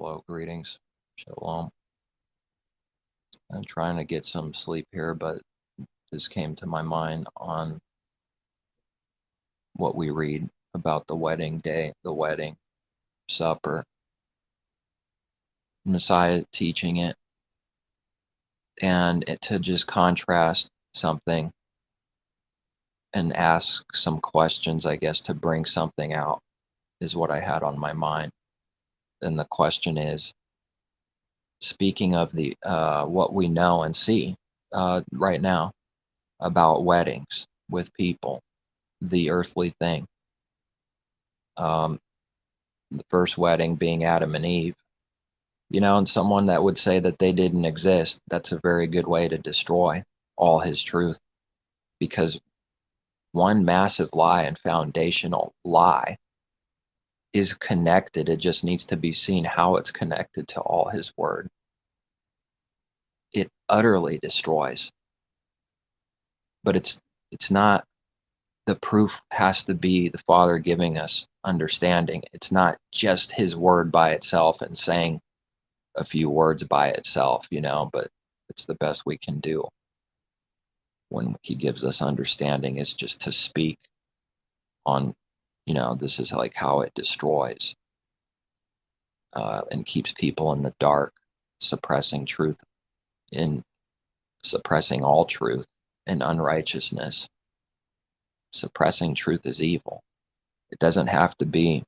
Hello, greetings. Shalom. I'm trying to get some sleep here, but this came to my mind on what we read about the wedding day, the wedding supper, Messiah teaching it, and to just contrast something and ask some questions, I guess, to bring something out is what I had on my mind. And the question is, speaking of the what we know and see right now about weddings with people, the earthly thing. Um, the first wedding being Adam and Eve, and someone that would say that they didn't exist, that's a very good way to destroy all his truth, because one massive lie and foundational lie is connected. It just needs to be seen how it's connected to all his word. It utterly destroys, but it's not. The proof has to be the Father giving us understanding. It's not just his word by itself and saying a few words by itself, but it's the best we can do when he gives us understanding, is just to speak on, this is like how it destroys and keeps people in the dark, suppressing truth, in suppressing all truth and unrighteousness. Suppressing truth is evil. It doesn't have to be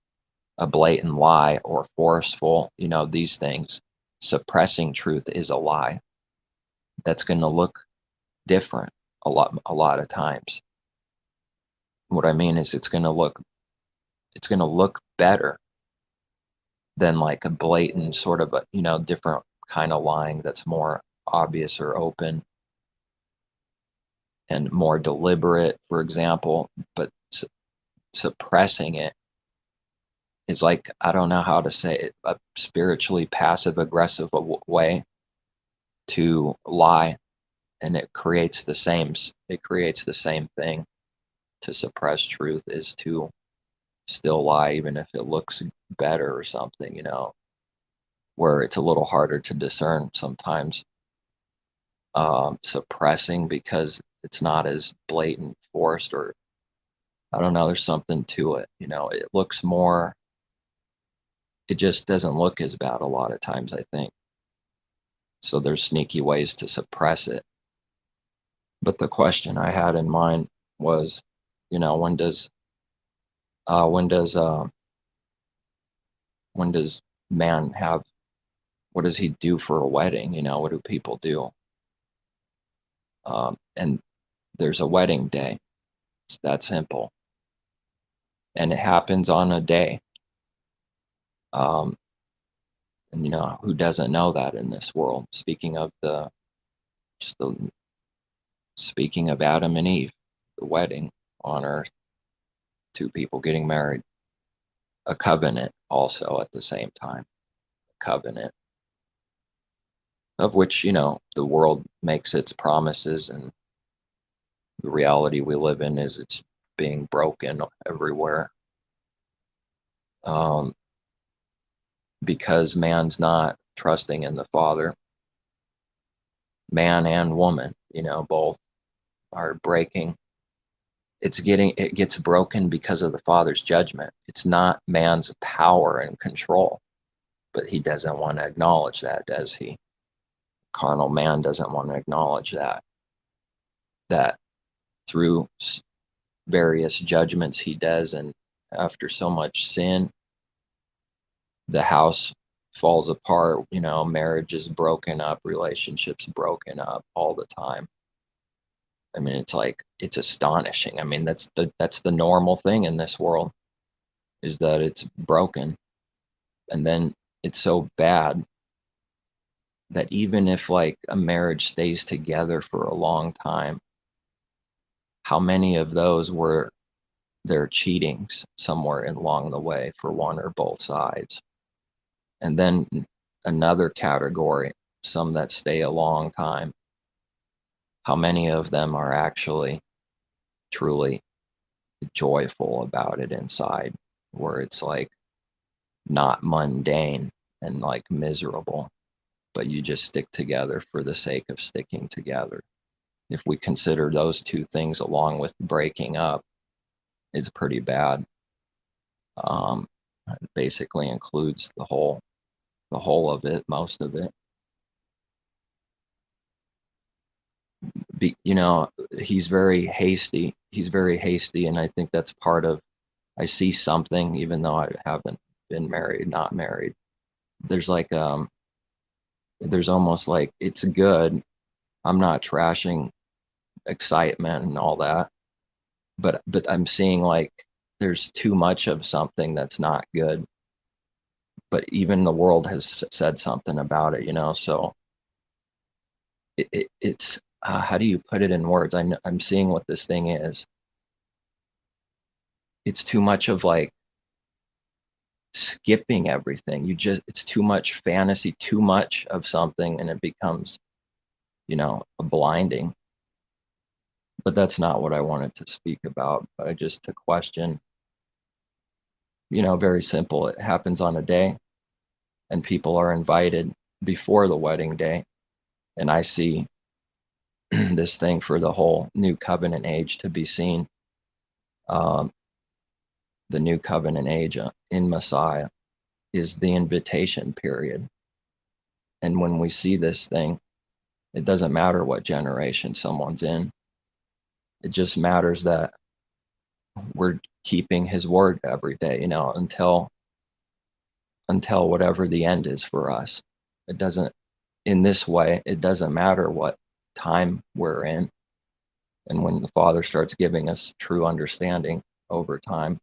a blatant lie or forceful, these things. Suppressing truth is a lie that's going to look different a lot of times. What I mean is it's going to look better than like a blatant sort of a, different kind of lying that's more obvious or open and more deliberate, for example. But suppressing it is like, I don't know how to say it, a spiritually passive aggressive way to lie, and it creates the same thing. To suppress truth is to still lie, even if it looks better or something, where it's a little harder to discern sometimes. Suppressing because it's not as blatant, forced, or I don't know, there's something to it. It looks more, it just doesn't look as bad a lot of times, I think. So there's sneaky ways to suppress it. But the question I had in mind was, when does uh, when does uh, when does man have, what does he do for a wedding? What do people do? And there's a wedding day. It's that simple, and it happens on a day. And who doesn't know that in this world? Just the speaking of Adam and Eve, the wedding on earth, two people getting married, a covenant also at the same time, a covenant of which, the world makes its promises, and the reality we live in is it's being broken everywhere. Because man's not trusting in the Father. Man and woman, both are breaking. It gets broken because of the Father's judgment. It's not man's power and control, but he doesn't want to acknowledge that, does he? Carnal man doesn't want to acknowledge that through various judgments he does, and after so much sin, the house falls apart. Marriage is broken up, relationships broken up all the time. I mean, it's astonishing. I mean, that's the normal thing in this world, is that it's broken. And then it's so bad that even if like a marriage stays together for a long time, how many of those were their cheatings somewhere along the way for one or both sides? And then another category, some that stay a long time, how many of them are actually truly joyful about it inside, where it's like not mundane and like miserable, but you just stick together for the sake of sticking together. If we consider those two things along with breaking up, it's pretty bad. It basically includes the whole of it, most of it. You know, he's very hasty. He's very hasty, and I think that's part of. I see something, even though I haven't been married, not married. There's like there's almost like it's good. I'm not trashing excitement and all that, but I'm seeing like there's too much of something that's not good. But even the world has said something about it, you know. So it's how do you put it in words? I'm seeing what this thing is. It's too much of like skipping everything. It's too much fantasy, too much of something, and it becomes, you know, a blinding. But that's not what I wanted to speak about. But I just to question, you know, very simple. It happens on a day, and people are invited before the wedding day, and I see this thing for the whole new covenant age to be seen. Um, the new covenant age in Messiah is the invitation period. And when we see this thing, it doesn't matter what generation someone's in. It just matters that we're keeping his word every day, you know, until whatever the end is for us. It doesn't, in this way, it doesn't matter what time we're in. And when the Father starts giving us true understanding over time,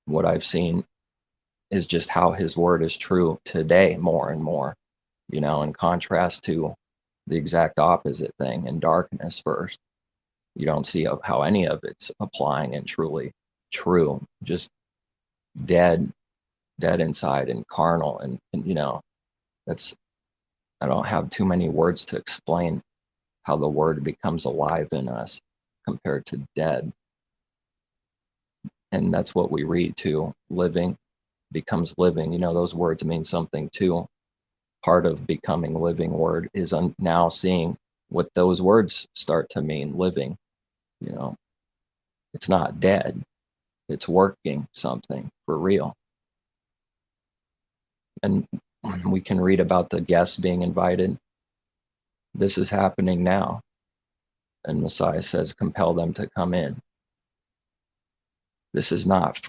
what I've seen is just how his word is true today more and more, you know, in contrast to the exact opposite thing in darkness first. You don't see how any of it's applying and truly true, just dead inside and carnal. And you know, that's, I don't have too many words to explain how the word becomes alive in us compared to dead. And that's what we read too. Living becomes living. You know, those words mean something too. Part of becoming living word is now seeing what those words start to mean, living. You know, it's not dead, it's working something for real. And we can read about the guests being invited. This is happening now. And Messiah says, compel them to come in. This is not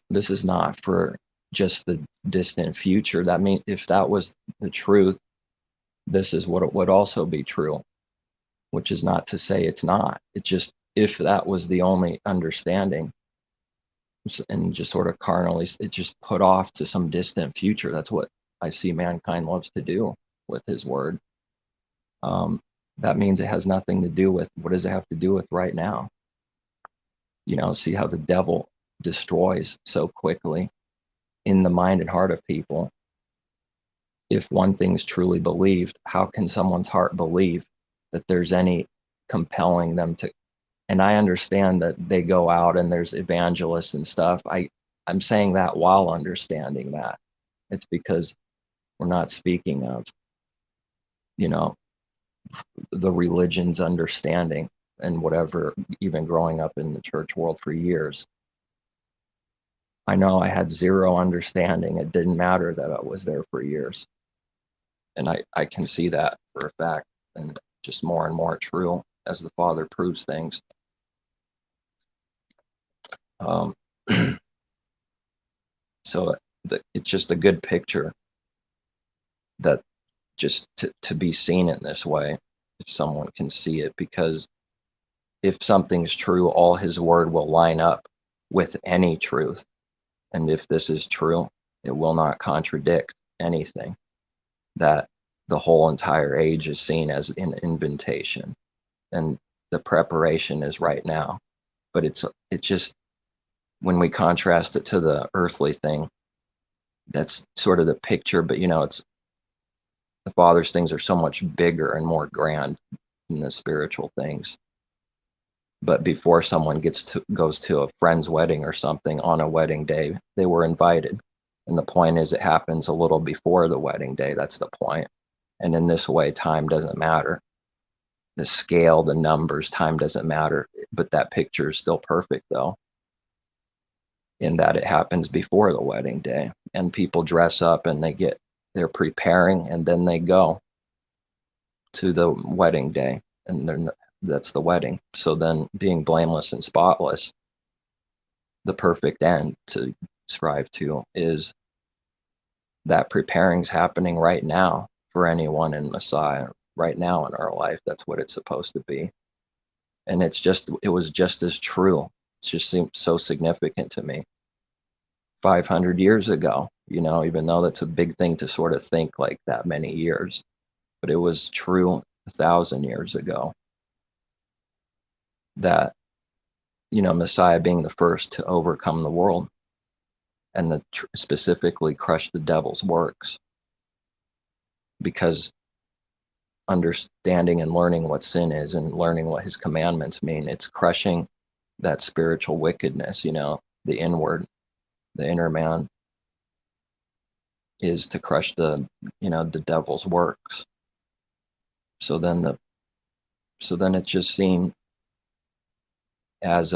for just the distant future. That means if that was the truth, this is what it would also be true, which is not to say it's not. It's just if that was the only understanding and just sort of carnally, it's just put off to some distant future. That's what I see mankind loves to do with his word. That means it has nothing to do with, what does it have to do with right now? You know, see how the devil destroys so quickly in the mind and heart of people. If one thing's truly believed, how can someone's heart believe that there's any compelling them to? And I understand that they go out and there's evangelists and stuff. I'm saying that while understanding that. It's because we're not speaking of, you know, the religion's understanding and whatever, even growing up in the church world for years. I know I had zero understanding. It didn't matter that I was there for years. And I can see that for a fact, and just more and more true as the Father proves things. So it's just a good picture that just to be seen in this way, if someone can see it, because if something's true, all his word will line up with any truth. And if this is true, it will not contradict anything. That the whole entire age is seen as an invitation, and the preparation is right now. But it's just, when we contrast it to the earthly thing, that's sort of the picture. But you know, it's the Father's things are so much bigger and more grand than the spiritual things. But before someone goes to a friend's wedding or something on a wedding day, they were invited, And the point is, it happens a little before the wedding day. That's the point. And in this way, time doesn't matter. The scale, the numbers, time doesn't matter. But that picture is still perfect, though, in that it happens before the wedding day. And people dress up and they're preparing, and then they go to the wedding day. And that's the wedding. So then, being blameless and spotless, the perfect end to strive to, is that preparing's happening right now for anyone in Messiah, right now in our life. That's what it's supposed to be. And it was just as true. It just seemed so significant to me 500 years ago, even though that's a big thing to sort of think like that many years, but it was true 1,000 years ago that, Messiah being the first to overcome the world and specifically crush the devil's works, because understanding and learning what sin is and learning what his commandments mean, it's crushing that spiritual wickedness, the inner man is to crush the devil's works. So then it's just seen as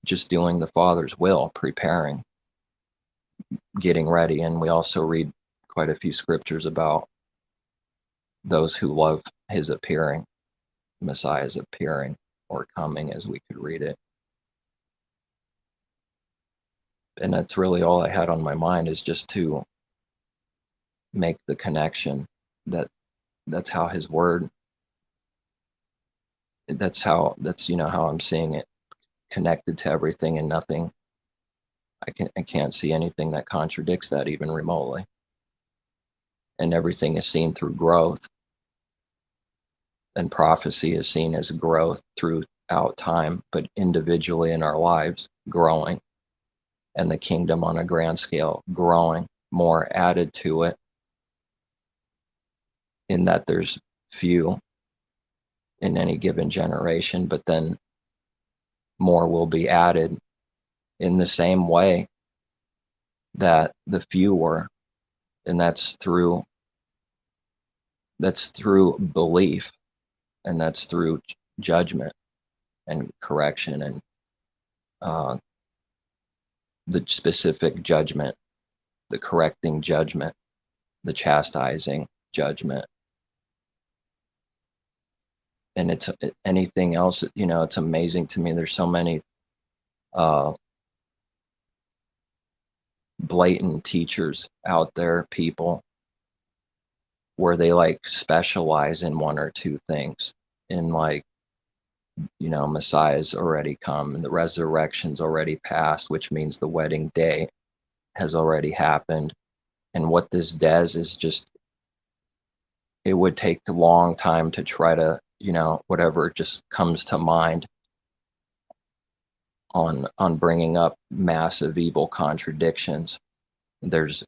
just doing the Father's will, preparing, getting ready. And we also read quite a few scriptures about those who love his appearing, Messiah's appearing or coming, as we could read it. And that's really all I had on my mind, is just to make the connection that that's how his word, that's how I'm seeing it connected to everything, and nothing, I can't see anything that contradicts that even remotely. And everything is seen through growth, and prophecy is seen as growth throughout time, but individually in our lives, growing, and the kingdom on a grand scale growing, more added to it, in that there's few in any given generation, but then more will be added in the same way that the few were. And that's through belief, and that's through judgment and correction, and the specific judgment, the correcting judgment, the chastising judgment. And it's anything else, it's amazing to me. There's so many blatant teachers out there, people, where they like specialize in one or two things, in like, Messiah's already come and the resurrection's already passed, which means the wedding day has already happened. And what this does is just, it would take a long time to try to, whatever just comes to mind on bringing up massive evil contradictions. There's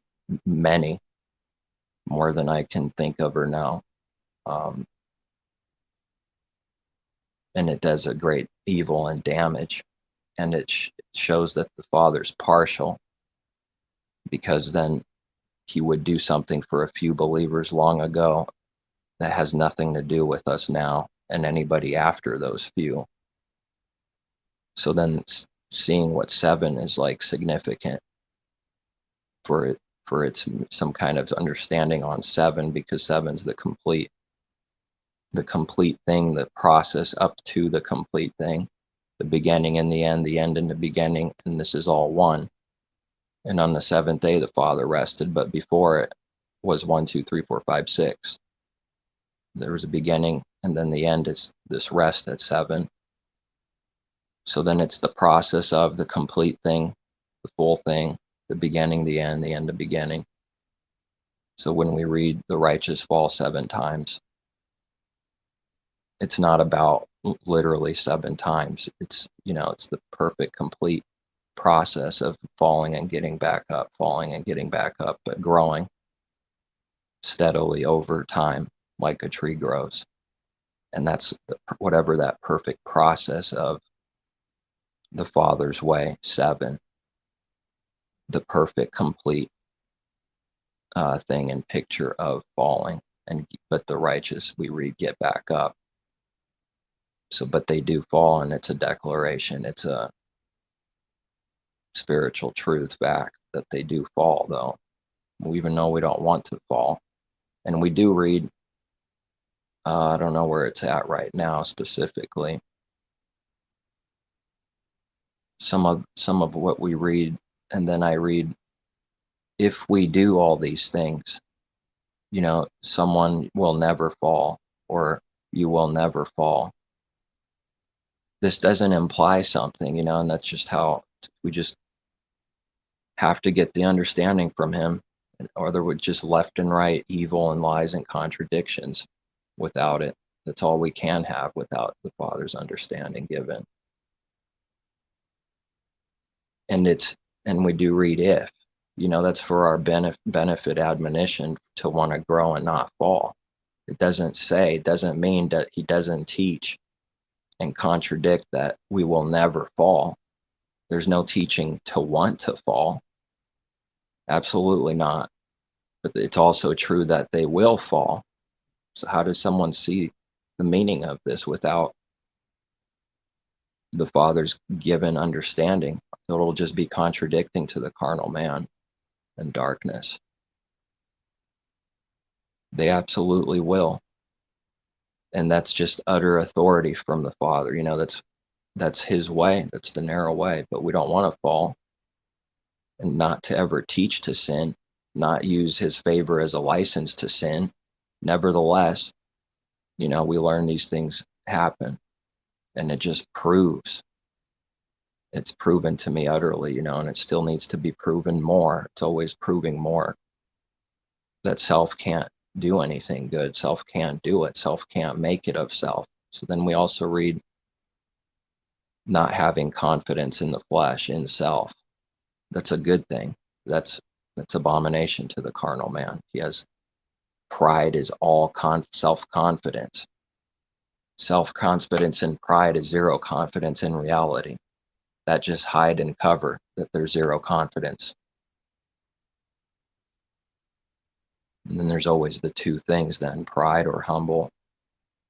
many, more than I can think of or know. And it does a great evil and damage. And it shows that the Father's partial, because then he would do something for a few believers long ago that has nothing to do with us now and anybody after those few. So then seeing what 7 is like significant for its some kind of understanding on 7, because 7's the complete thing, the process up to the complete thing, the beginning and the end and the beginning, and this is all one. And on the 7th day the Father rested, but before it was 1, 2, 3, 4, 5, 6. There was a beginning, and then the end is this rest at 7. So then it's the process of the complete thing, the full thing, the beginning, the end, the beginning. So when we read the righteous fall 7 times, it's not about literally 7 times. It's, it's the perfect, complete process of falling and getting back up, falling and getting back up, but growing steadily over time, like a tree grows. And that's whatever that perfect process of the Father's way, 7. the perfect, complete thing and picture of falling. But the righteous, we read, get back up. So, but they do fall, and it's a declaration. It's a spiritual truth fact that they do fall, though, even though we don't want to fall. And we do read, I don't know where it's at right now specifically. Some of what we read, and then I read, if we do all these things, someone will never fall, or you will never fall. This doesn't imply something, and that's just how we just have to get the understanding from him, or there would just left and right evil and lies and contradictions without it. That's all we can have without the Father's understanding given. And we do read if, that's for our benefit admonition to want to grow and not fall. It doesn't mean that he doesn't teach and contradict that we will never fall. There's no teaching to want to fall. Absolutely not. But it's also true that they will fall. So how does someone see the meaning of this without the Father's given understanding? It'll just be contradicting to the carnal man and darkness. They absolutely will. And that's just utter authority from the Father. That's his way. That's the narrow way. But we don't want to fall, and not to ever teach to sin, not use his favor as a license to sin. Nevertheless, we learn these things happen, and it just proves. It's proven to me utterly, and it still needs to be proven more. It's always proving more that self can't do anything good. Self can't do it. Self can't make it of self. So then we also read not having confidence in the flesh, in self. That's a good thing. That's abomination to the carnal man. He has pride is all self-confidence. Self-confidence and pride is zero confidence in reality. That just hide and cover that there's zero confidence. And then there's always the two things then, pride or humble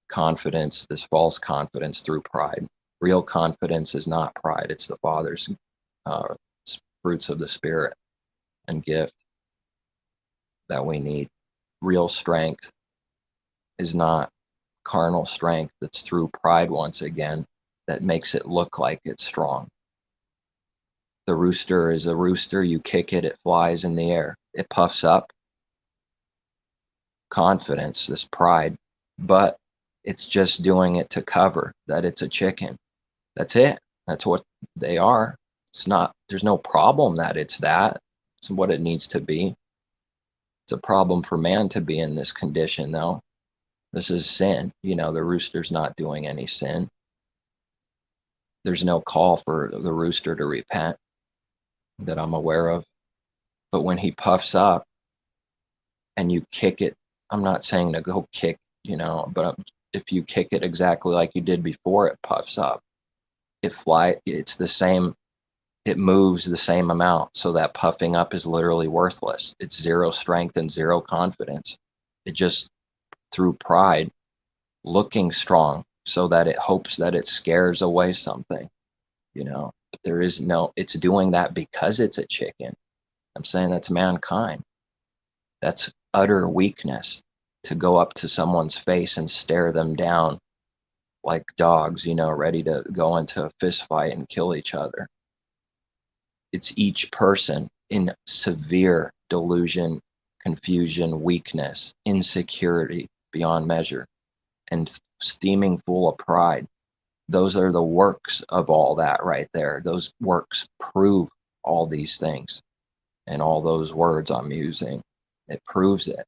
confidence, this false confidence through pride. Real confidence is not pride. It's the Father's fruits of the Spirit and gift that we need. Real strength is not carnal strength that's through pride once again that makes it look like it's strong. The rooster is a rooster. You kick it, it flies in the air. It puffs up. Confidence, this pride, but it's just doing it to cover that it's a chicken. That's it. That's what they are. There's no problem that it's that. It's what it needs to be. It's a problem for man to be in this condition, though. This is sin. The rooster's not doing any sin. There's no call for the rooster to repent that I'm aware of. But when he puffs up and you kick it, I'm not saying to go kick, but if you kick it exactly like you did before it puffs up, it's the same, it moves the same amount. So that puffing up is literally worthless. It's zero strength and zero confidence. It just, through pride, looking strong so that it hopes that it scares away something, but there is it's doing that because it's a chicken. I'm saying that's mankind. That's utter weakness to go up to someone's face and stare them down like dogs, ready to go into a fist fight and kill each other. It's each person in severe delusion, confusion, weakness, insecurity beyond measure, and steaming full of pride. Those are the works of all that right there. Those works prove all these things. And all those words I'm using, it proves it.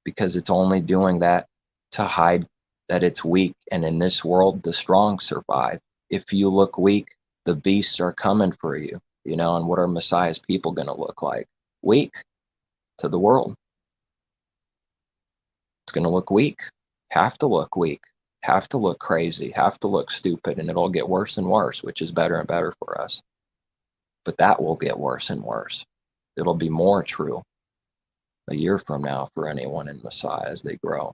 Because it's only doing that to hide that it's weak. And in this world, the strong survive. If you look weak, the beasts are coming for you, and what are Messiah's people going to look like? Weak to the world. It's going to look weak, have to look weak, have to look crazy, have to look stupid, and it'll get worse and worse, which is better and better for us. But that will get worse and worse. It'll be more true a year from now for anyone in Messiah as they grow.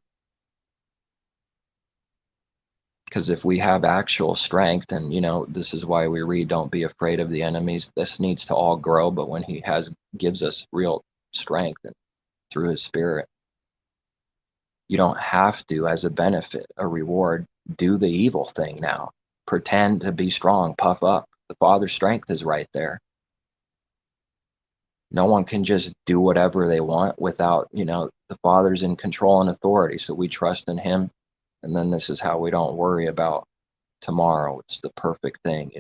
Because if we have actual strength, and this is why we read, don't be afraid of the enemies. This needs to all grow, but when he gives us real strength and through his spirit, you don't have to, as a benefit, a reward, do the evil thing now. Pretend to be strong, puff up. The Father's strength is right there. No one can just do whatever they want without, the Father's in control and authority. So we trust in him. And then this is how we don't worry about tomorrow. It's the perfect thing.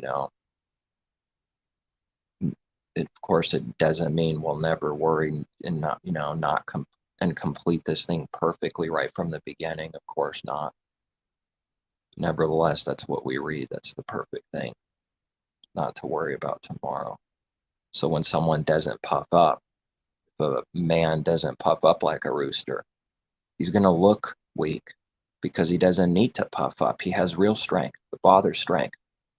Of course, it doesn't mean we'll never worry and not complete this thing perfectly right from the beginning. Of course not. Nevertheless, that's what we read. That's the perfect thing, not to worry about tomorrow. So when someone doesn't puff up, if a man doesn't puff up like a rooster, he's going to look weak because he doesn't need to puff up. He has real strength, the Father's strength,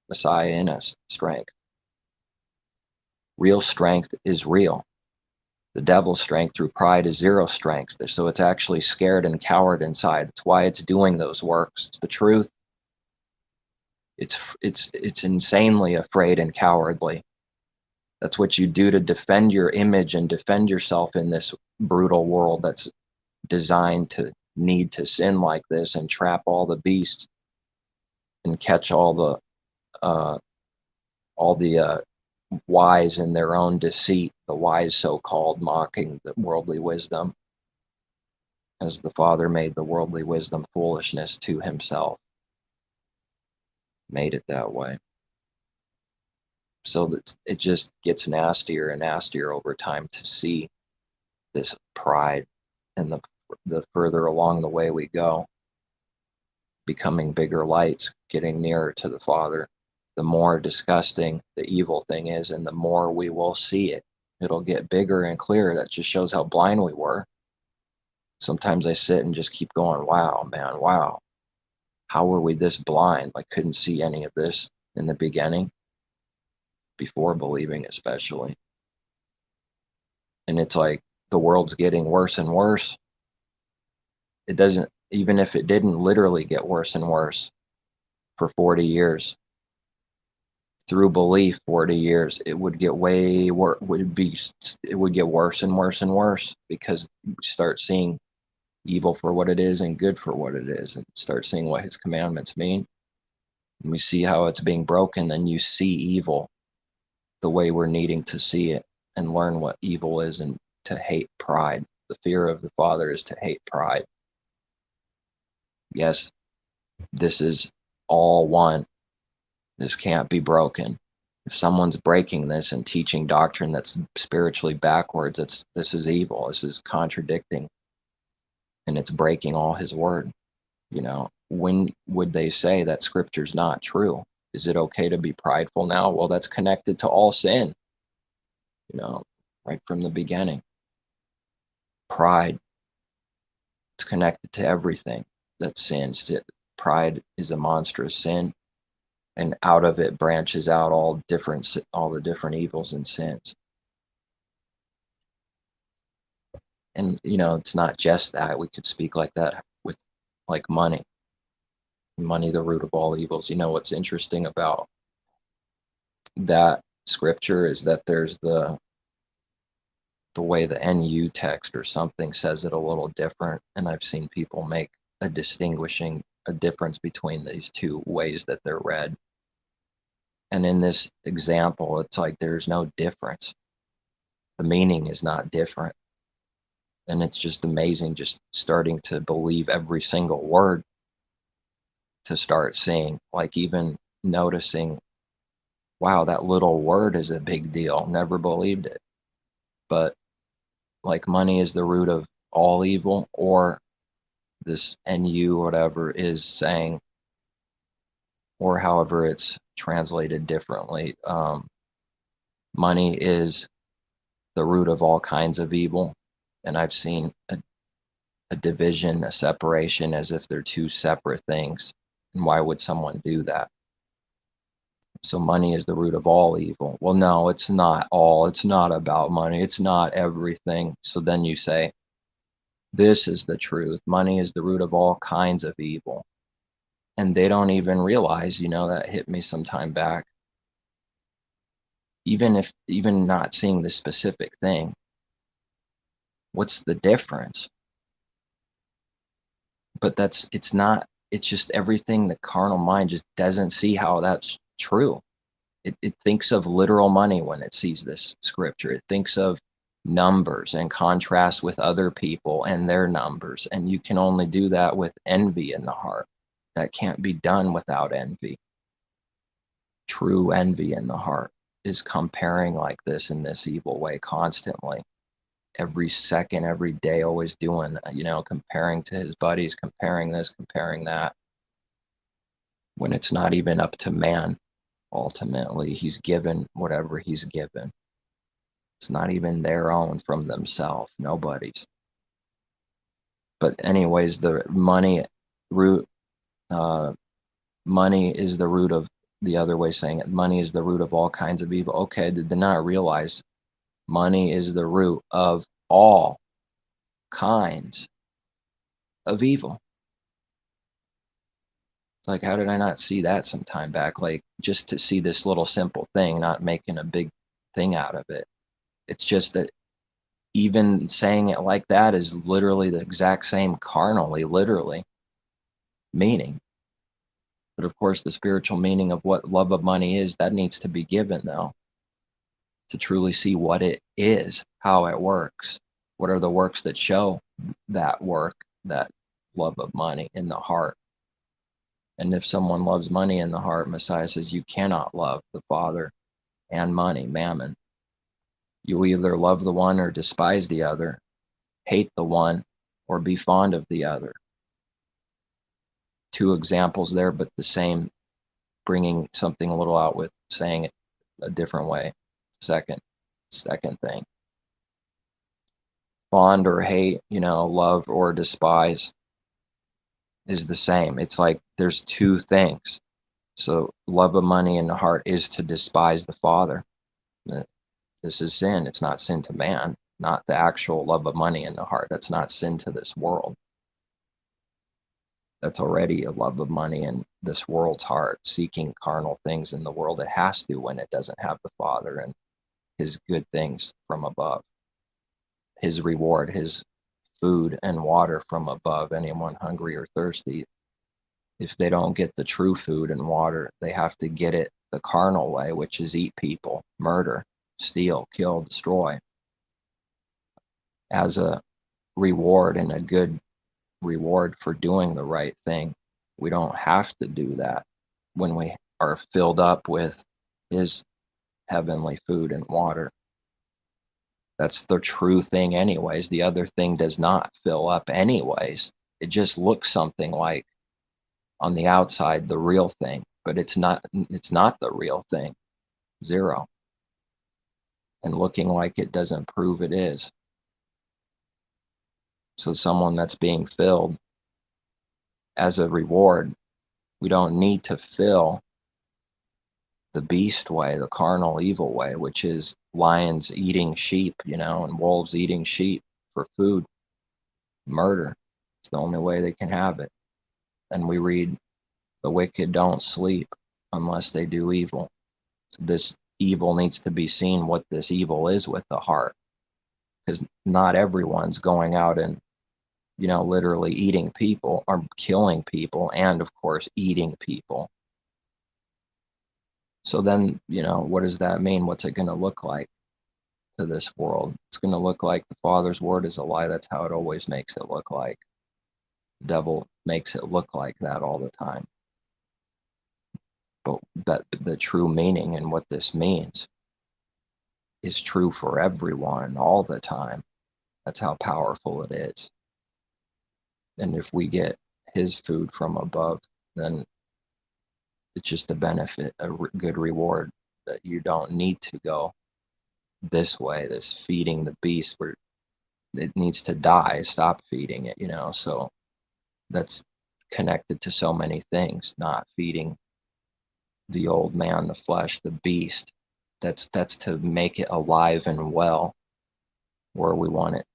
Messiah in us, strength. Real strength is real. The devil's strength through pride is zero strength. So it's actually scared and coward inside. That's why it's doing those works. It's the truth. It's insanely afraid and cowardly. That's what you do to defend your image and defend yourself in this brutal world that's designed to need to sin like this and trap all the beasts and catch all the wise in their own deceit, the wise so-called, mocking the worldly wisdom, as the Father made the worldly wisdom foolishness to himself. Made it that way. So that it just gets nastier and nastier over time to see this pride, and the further along the way we go, becoming bigger lights, getting nearer to the Father, the more disgusting the evil thing is, and the more we will see it. It'll get bigger and clearer. That just shows how blind we were. Sometimes I sit and just keep going, wow, man, wow. How were we this blind? I couldn't see any of this in the beginning, before believing especially. And it's like the world's getting worse and worse. It doesn't, even if it didn't literally get worse and worse for 40 years, through belief 40 years, it would get it would get worse and worse and worse, because you start seeing evil for what it is and good for what it is, and start seeing what his commandments mean. And we see how it's being broken, and you see evil the way we're needing to see it and learn what evil is, and to hate pride. The fear of the Father is to hate pride. Yes, this is all one. This can't be broken. If someone's breaking this and teaching doctrine that's spiritually backwards, this is evil. This is contradicting, and it's breaking all his word. When would they say that scripture's not true? Is it okay to be prideful now? Well, that's connected to all sin, right from the beginning. Pride, it's connected to everything that sins. Pride is a monstrous sin, and out of it branches out all the different evils and sins. And it's not just that. We could speak like that with like money, the root of all evils. What's interesting about that scripture is that there's the way the NU text or something says it a little different, and I've seen people make a difference between these two ways that they're read. And in this example, it's like there's no difference. The meaning is not different. And it's just amazing just starting to believe every single word, to start seeing, like even noticing, wow, that little word is a big deal. Never believed it. But like money is the root of all evil, or this NU whatever is saying, or however it's translated differently, money is the root of all kinds of evil. And I've seen a division, a separation, as if they're two separate things. And why would someone do that? So money is the root of all evil. Well, no, it's not all. It's not about money. It's not everything. So then you say, this is the truth. Money is the root of all kinds of evil. And they don't even realize, that hit me some time back. Even not seeing the specific thing, what's the difference? But it's just everything the carnal mind just doesn't see how that's true. It thinks of literal money when it sees this scripture. It thinks of numbers and contrast with other people and their numbers. And you can only do that with envy in the heart. That can't be done without envy. True envy in the heart is comparing like this in this evil way constantly. Every second, every day, always doing, comparing to his buddies, comparing this, comparing that. When it's not even up to man. Ultimately, he's given whatever he's given. It's not even their own from themselves, nobody's. But anyways, the money root, money is the root of, the other way saying it, money is the root of all kinds of evil. Okay, did they not realize money is the root of all kinds of evil? It's like, how did I not see that some time back? Like, just to see this little simple thing, not making a big thing out of it. It's just that even saying it like that is literally the exact same carnally, literally, meaning. But of course, the spiritual meaning of what love of money is, that needs to be given, though, to truly see what it is, how it works. What are the works that show that work, that love of money in the heart? And if someone loves money in the heart, Messiah says you cannot love the Father and money, mammon. You either love the one or despise the other, hate the one or be fond of the other. Two examples there, but the same, bringing something a little out with saying it a different way. Second thing. Fond or hate, love or despise is the same. It's like there's two things. So love of money in the heart is to despise the Father. This is sin. It's not sin to man, not the actual love of money in the heart. That's not sin to this world. That's already a love of money in this world's heart, seeking carnal things in the world. It has to when it doesn't have the Father and his good things from above. His reward, his food and water from above. Anyone hungry or thirsty, if they don't get the true food and water, they have to get it the carnal way, which is eat people, murder, steal, kill, destroy, as a reward and a good reward for doing the right thing. We don't have to do that when we are filled up with his heavenly food and water. That's the true thing anyways. The other thing does not fill up anyways. It just looks something like on the outside the real thing, but it's not the real thing. Zero. And looking like it doesn't prove it is. So someone that's being filled as a reward, we don't need to fill the beast way, the carnal evil way, which is lions eating sheep, and wolves eating sheep for food, murder. It's the only way they can have it. And we read, the wicked don't sleep unless they do evil. So this evil needs to be seen what this evil is with the heart, because not everyone's going out and literally eating people or killing people, and of course eating people. So then, what does that mean? What's it going to look like to this world? It's going to look like the Father's word is a lie. That's how it always makes it look like. The devil makes it look like that all the time. But the true meaning and what this means is true for everyone all the time. That's how powerful it is. And if we get his food from above, then it's just a benefit, a good reward, that you don't need to go this way, this feeding the beast where it needs to die, stop feeding it, so that's connected to so many things, not feeding the old man, the flesh, the beast. That's to make it alive and well, where we want it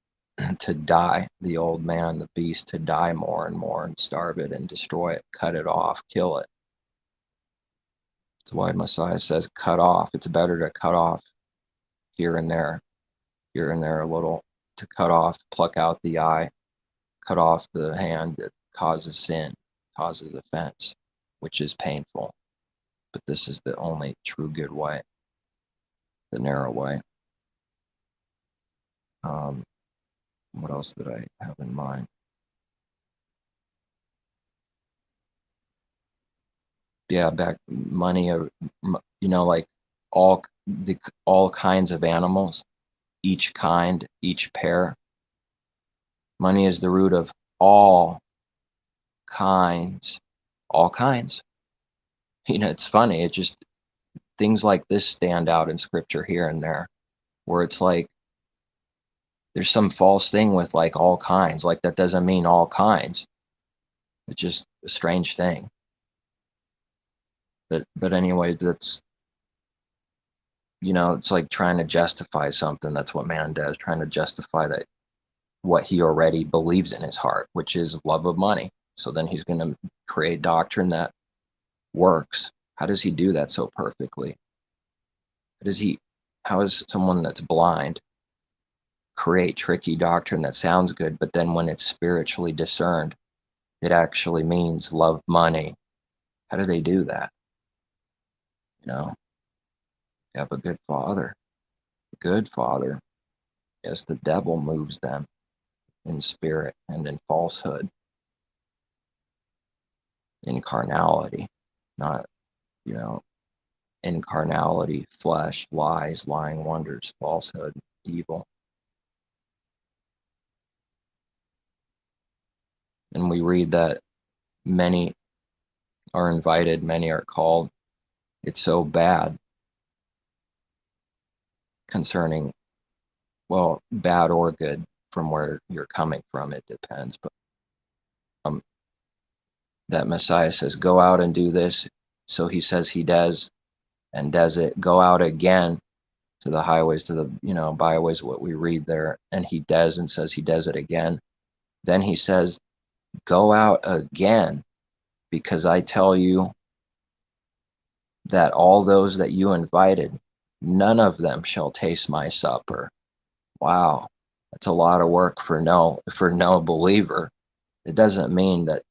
to die, the old man, the beast, to die more and more and starve it and destroy it, cut it off, kill it. That's why Messiah says cut off. It's better to cut off here and there a little, to cut off, pluck out the eye, cut off the hand that causes sin, causes offense, which is painful. But this is the only true good way, the narrow way. What else did I have in mind? Yeah, back money, like all kinds of animals, each kind, each pair. Money is the root of all kinds, all kinds. It's funny. It just, things like this stand out in scripture here and there, where it's like there's some false thing with like all kinds, like that doesn't mean all kinds. It's just a strange thing. But anyway, that's, it's like trying to justify something. That's what man does, trying to justify that what he already believes in his heart, which is love of money. So then he's going to create doctrine that works. How does he do that so perfectly? How is someone that's blind create tricky doctrine that sounds good, but then when it's spiritually discerned, it actually means love money? How do they do that? You have a good father. Yes, the devil moves them in spirit and in falsehood, in carnality, not, in carnality, flesh, lies, lying wonders, falsehood, evil. And we read that many are invited, many are called. It's so bad concerning, well, bad or good, from where you're coming from, it depends. But that Messiah says, go out and do this. So he says he does and does it. Go out again to the highways, to the, byways, what we read there. And he does and says he does it again. Then he says, go out again, because I tell you that all those that you invited, none of them shall taste my supper. Wow, that's a lot of work for no believer. It doesn't mean that,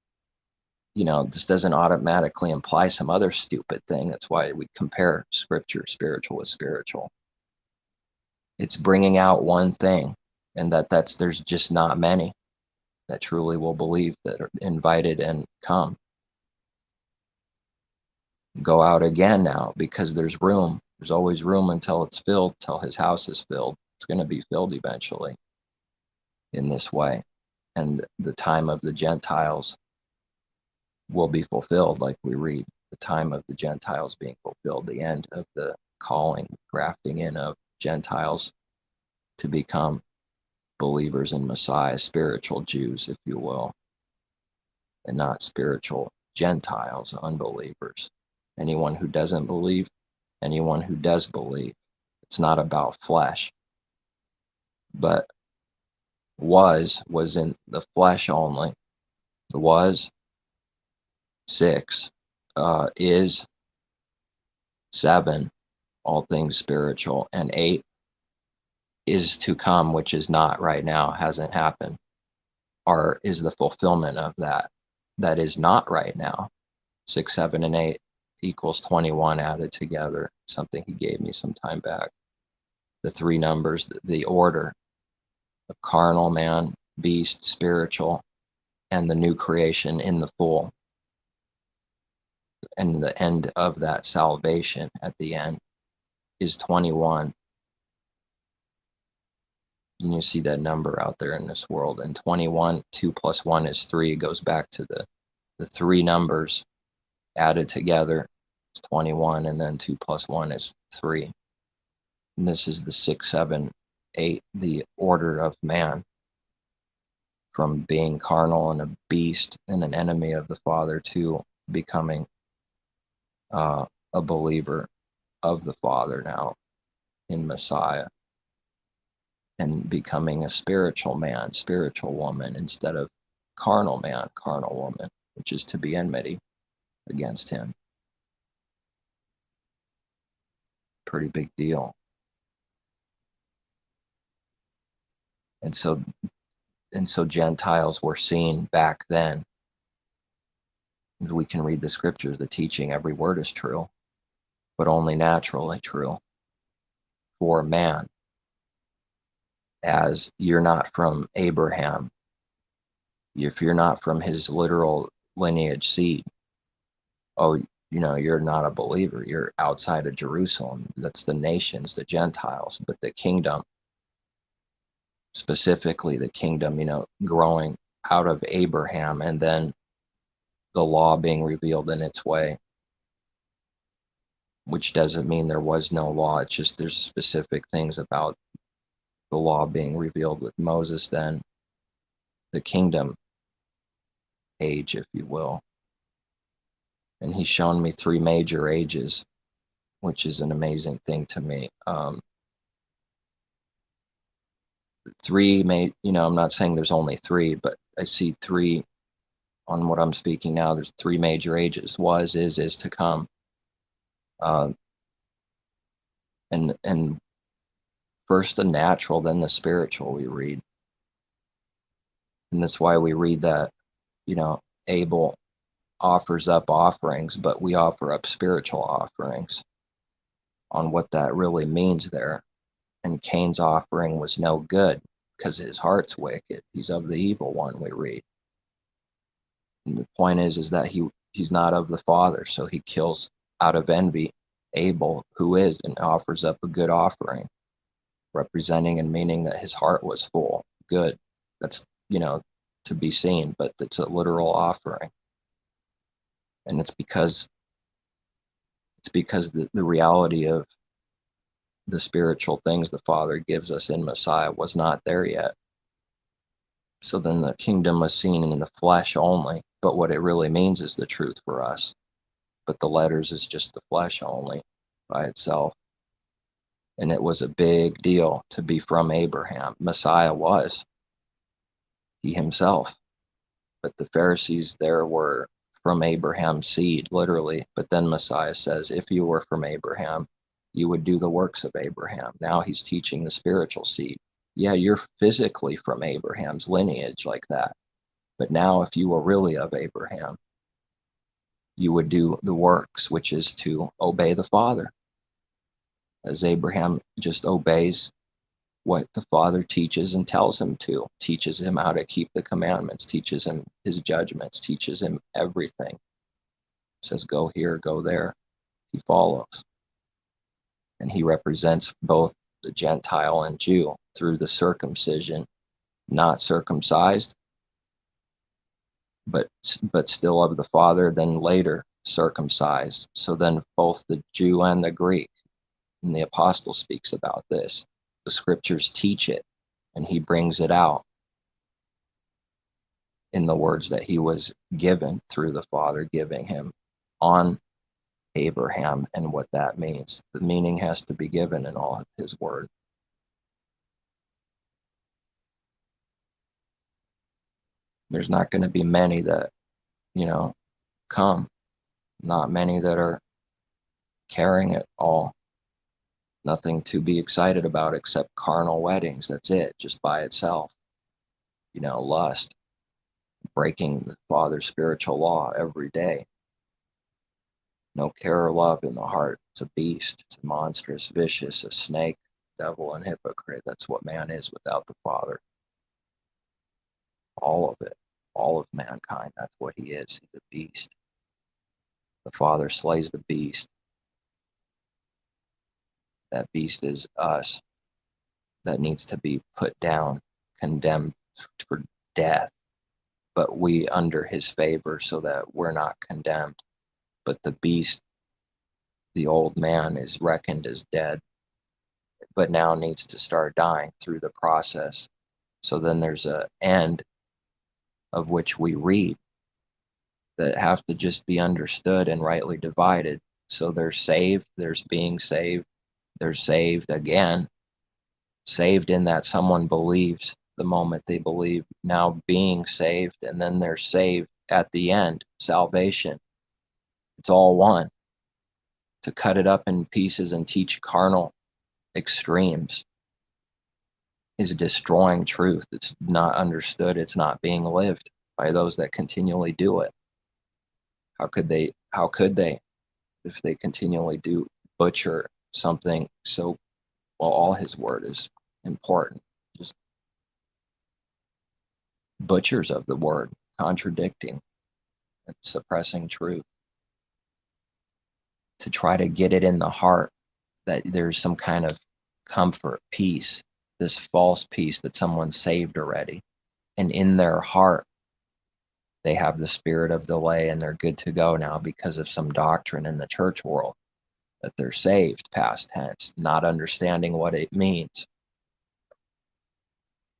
this doesn't automatically imply some other stupid thing. That's why we compare scripture, spiritual with spiritual. It's bringing out one thing, and there's just not many that truly will believe, that are invited and come. Go out again now, because there's room. There's always room until it's filled, till his house is filled. It's going to be filled eventually in this way. And the time of the Gentiles will be fulfilled, like we read, the time of the Gentiles being fulfilled, the end of the calling, grafting in of Gentiles to become believers in Messiah, spiritual Jews, if you will, and not spiritual Gentiles, unbelievers. Anyone who doesn't believe, anyone who does believe. It's not about flesh, but was in the flesh only. Was 6, is 7, all things spiritual, and 8 is to come, which is not right now, hasn't happened, or is the fulfillment of that is not right now. 6, 7, and 8 equals 21 added together, something he gave me some time back. The 3 numbers, the order of carnal man, beast, spiritual, and the new creation in the full. And the end of that salvation at the end is 21. And you see that number out there in this world. And 21, 2 plus 1 is 3. It goes back to the 3 numbers added together. It's 21, and then 2 plus 1 is 3. And this is the 6, 7, 8, the order of man, from being carnal and a beast and an enemy of the Father to becoming a a believer of the Father now in Messiah, and becoming a spiritual man, spiritual woman, instead of carnal man, carnal woman, which is to be enmity against him. Pretty big deal. And so Gentiles were seen back then. We can read the scriptures, the teaching, every word is true, but only naturally true for man. As you're not from Abraham, if you're not from his literal lineage seed, you're not a believer. You're outside of Jerusalem. That's the nations, the Gentiles, but the kingdom, specifically the kingdom, growing out of Abraham, and then the law being revealed in its way, which doesn't mean there was no law. It's just there's specific things about the law being revealed with Moses, then the kingdom age, if you will. And he's shown me 3 major ages, which is an amazing thing to me. I'm not saying there's only 3, but I see 3 on what I'm speaking now. There's 3 major ages: was, is to come. And first the natural, then the spiritual, we read. And that's why we read that, Abel offers up offerings, but we offer up spiritual offerings, on what that really means there. And Cain's offering was no good because his heart's wicked. He's of the evil one, we read. And the point is that he's not of the Father, so he kills out of envy Abel, who is, and offers up a good offering, representing and meaning that his heart was full, good. That's, to be seen, but it's a literal offering. And it's because the reality of the spiritual things the Father gives us in Messiah was not there yet. So then the kingdom was seen in the flesh only, but what it really means is the truth for us. But the letters is just the flesh only by itself. And it was a big deal to be from Abraham. Messiah was, he himself. But the Pharisees there were from Abraham's seed, literally. But then Messiah says, if you were from Abraham, you would do the works of Abraham. Now he's teaching the spiritual seed. Yeah, you're physically from Abraham's lineage like that. But now if you were really of Abraham, you would do the works, which is to obey the Father. As Abraham just obeys what the Father teaches and tells him to, teaches him how to keep the commandments, teaches him his judgments, teaches him everything. Says, go here, go there. He follows. And he represents both the Gentile and Jew through the circumcision, not circumcised, but still of the Father, then later circumcised. So then both the Jew and the Greek, and the apostle speaks about this. The scriptures teach it, and he brings it out in the words that he was given through the Father giving him on Abraham and what that means. The meaning has to be given in all of his word. There's not going to be many that, come. Not many that are carrying it all. Nothing to be excited about except carnal weddings. That's it, just by itself. Lust, breaking the Father's spiritual law every day. No care or love in the heart. It's a beast. It's monstrous, vicious, a snake, devil, and hypocrite. That's what man is without the Father. All of it. All of mankind. That's what he is. He's a beast. The Father slays the beast. That beast is us. That needs to be put down, condemned for death. But we under his favor so that we're not condemned. But the beast, the old man, is reckoned as dead, but now needs to start dying through the process. So then there's an end of which we read that have to just be understood and rightly divided. So there's saved, there's being saved, there's saved again, saved in that someone believes the moment they believe, now being saved, and then they're saved at the end, salvation. It's all one. To cut it up in pieces and teach carnal extremes is destroying truth. It's not understood. It's not being lived by those that continually do it. How could they? How could they if they continually do butcher something so well? All his word is important. Just butchers of the word, contradicting and suppressing truth to try to get it in the heart that there's some kind of comfort, peace, this false peace that someone's saved already. And in their heart, they have the spirit of delay and they're good to go now because of some doctrine in the church world that they're saved, past tense, not understanding what it means.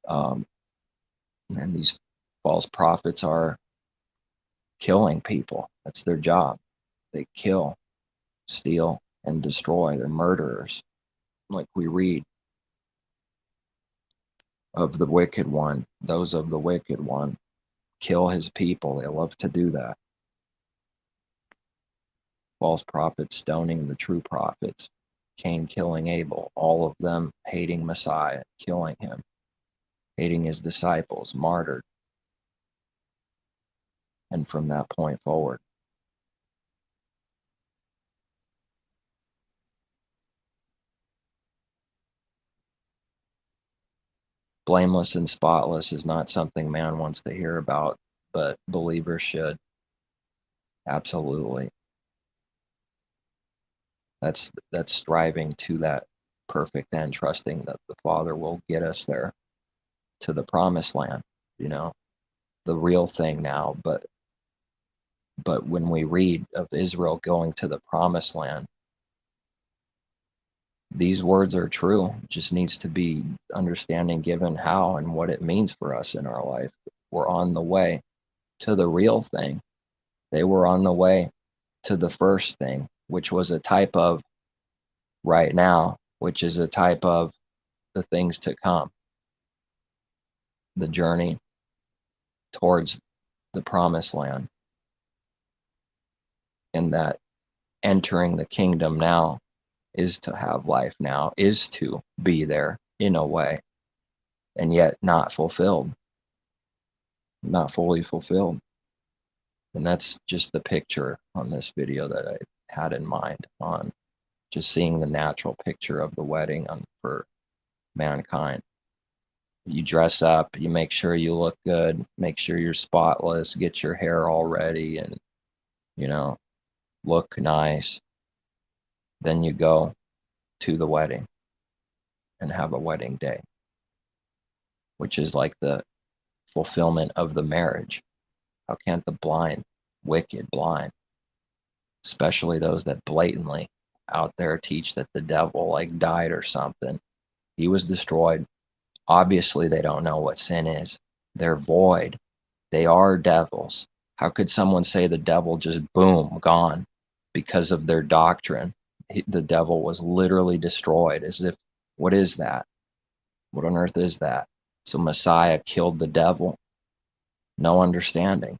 And these false prophets are killing people. That's their job. They kill, steal, and destroy. They're murderers. Like we read of the wicked one, those of the wicked one kill his people. They love to do that. False prophets stoning the true prophets. Cain killing Abel. All of them hating Messiah, killing him, hating his disciples, martyred. And from that point forward, blameless and spotless is not something man wants to hear about, but believers should. Absolutely. That's striving to that perfect end, trusting that the Father will get us there to the promised land, you know, the real thing now. But when we read of Israel going to the promised land, these words are true. It just needs to be understanding given how and what it means for us in our life. We're on the way to the real thing. They were on the way to the first thing, which was a type of right now, which is a type of the things to come, the journey towards the promised land. And that entering the kingdom now is to have life now, is to be there in a way, and yet not fulfilled, not fully fulfilled. And that's just the picture on this video that I had in mind on just seeing the natural picture of the wedding for mankind. You dress up, you make sure you look good, make sure you're spotless, get your hair all ready and, you know, look nice. Then you go to the wedding and have a wedding day, which is like the fulfillment of the marriage. How can't the blind, wicked blind, especially those that blatantly out there teach that the devil like died or something, he was destroyed. Obviously they don't know what sin is. They're void. They are devils. How could someone say the devil just boom gone because of their doctrine? The devil was literally destroyed. As if, what is that? What on earth is that? So Messiah killed the devil. No understanding.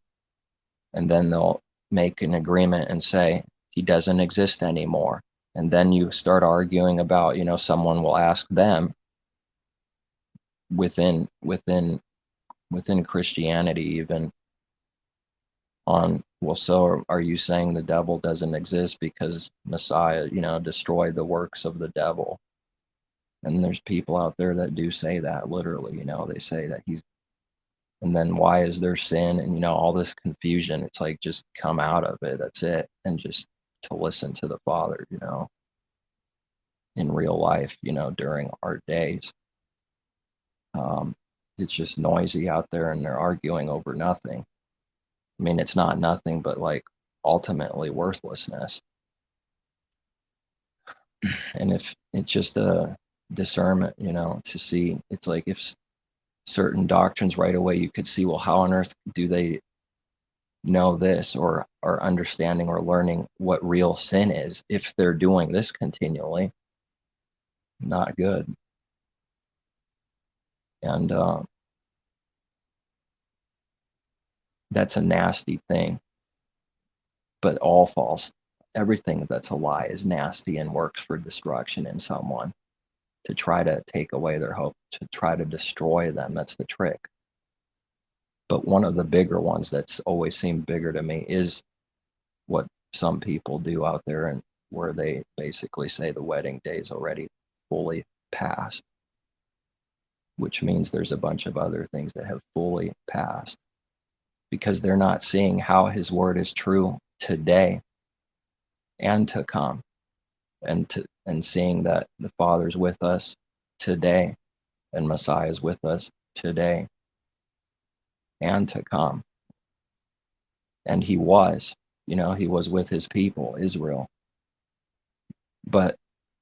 And then they'll make an agreement and say he doesn't exist anymore. And then you start arguing about, you know, someone will ask them within Christianity even on, well, so are you saying the devil doesn't exist because Messiah, you know, destroyed the works of the devil? And there's people out there that do say that literally, you know, they say that he's, and then why is there sin and, you know, all this confusion? It's like, just come out of it. That's it. And just to listen to the Father, you know, in real life, you know, during our days. It's just noisy out there and they're arguing over nothing. I mean, it's not nothing, but like ultimately worthlessness. And if it's just a discernment, you know, to see, it's like if certain doctrines right away you could see, well, how on earth do they know this or are understanding or learning what real sin is if they're doing this continually. Not good. And that's a nasty thing. But all false, everything that's a lie is nasty and works for destruction in someone, to try to take away their hope, to try to destroy them. That's the trick. But one of the bigger ones that's always seemed bigger to me is what some people do out there, and where they basically say the wedding day is already fully passed, which means there's a bunch of other things that have fully passed, because they're not seeing how his word is true today and to come, and seeing that the Father's with us today and Messiah is with us today and to come. And he was, he was with his people, Israel, but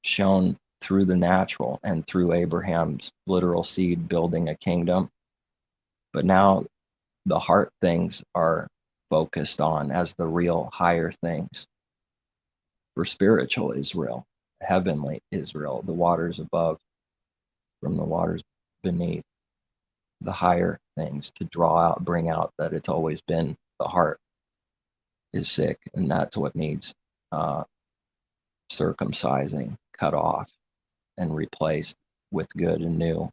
shown through the natural and through Abraham's literal seed building a kingdom. But now the heart things are focused on as the real higher things for spiritual Israel, heavenly Israel, the waters above from the waters beneath, the higher things to draw out, bring out that it's always been the heart is sick, and that's what needs circumcising, cut off, and replaced with good and new.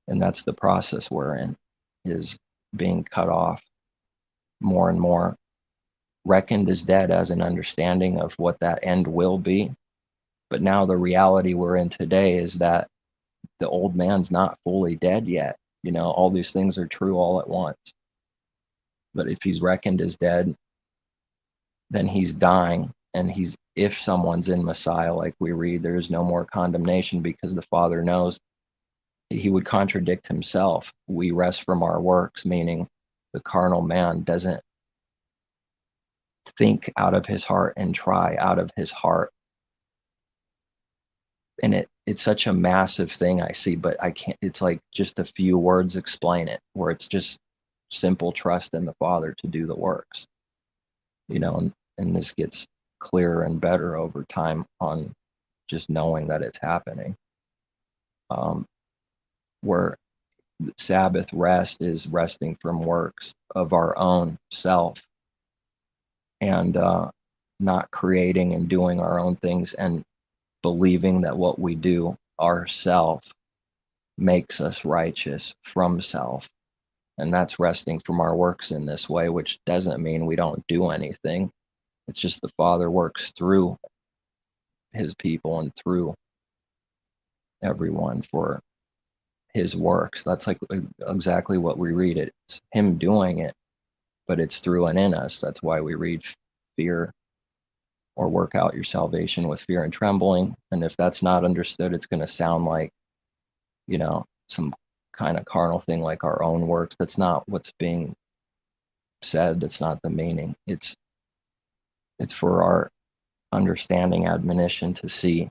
And that's the process we're in, is being cut off more and more, reckoned as dead as an understanding of what that end will be. But now the reality we're in today is that the old man's not fully dead yet. All these things are true all at once. But if he's reckoned as dead, then he's dying. And if someone's in Messiah, like we read, there is no more condemnation, because the Father knows. He would contradict himself. We rest from our works, meaning the carnal man doesn't think out of his heart and try out of his heart. And it's such a massive thing I see, but I can't, it's like just a few words explain it, where it's just simple trust in the Father to do the works, and this gets clearer and better over time on just knowing that it's happening. Where Sabbath rest is resting from works of our own self, and not creating and doing our own things, and believing that what we do ourself makes us righteous from self. And that's resting from our works in this way, which doesn't mean we don't do anything. It's just the Father works through his people and through everyone for his works. That's like exactly what we read. It's him doing it, but it's through and in us. That's why we read fear, or work out your salvation with fear and trembling. And if that's not understood, it's going to sound like, some kind of carnal thing, like our own works. That's not what's being said. That's not the meaning. It's for our understanding, admonition, to see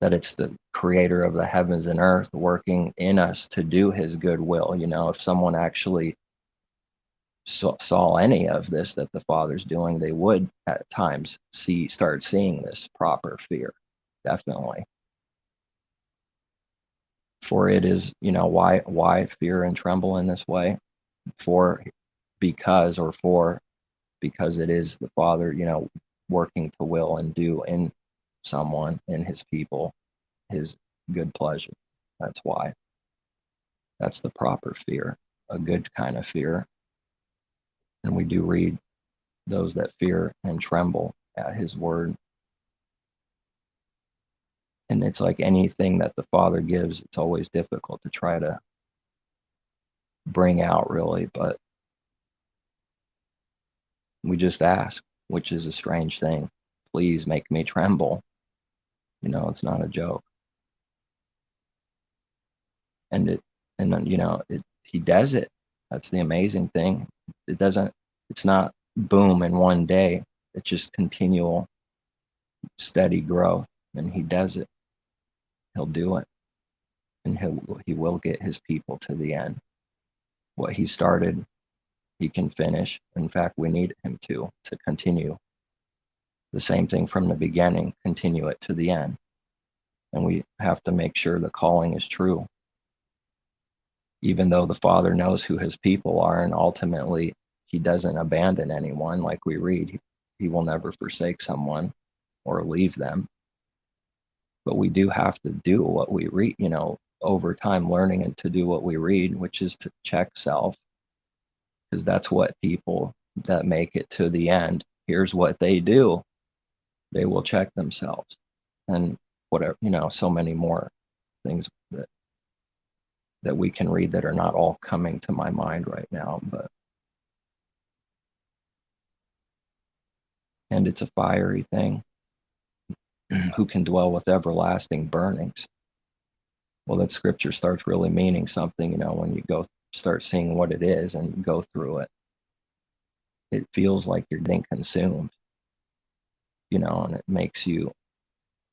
that it's the creator of the heavens and earth working in us to do his good will. If someone actually saw any of this that the Father's doing, they would at times start seeing this proper fear. Definitely. For it is, why fear and tremble in this way? Because it is the Father, working to will and do in someone, in his people, his good pleasure. That's why. That's the proper fear, a good kind of fear. And we do read those that fear and tremble at his word. And it's like anything that the Father gives, it's always difficult to try to bring out, really, but we just ask, which is a strange thing. Please make me tremble. It's not a joke. And he does it. That's the amazing thing. It's not boom in one day. It's just continual, steady growth. And he does it. He'll do it. And he will get his people to the end. What he started He can finish. In fact, we need him to continue the same thing from the beginning, continue it to the end. And we have to make sure the calling is true, even though the Father knows who his people are, and ultimately he doesn't abandon anyone. Like we read, he will never forsake someone or leave them. But we do have to do what we read, over time, learning and to do what we read, which is to check self, because that's what people that make it to the end, here's what they do. They will check themselves, and whatever, so many more things that we can read that are not all coming to my mind right now, and it's a fiery thing. Who can dwell with everlasting burnings? Well, that scripture starts really meaning something, when you start seeing what it is and go through it. It feels like you're getting consumed, and it makes you,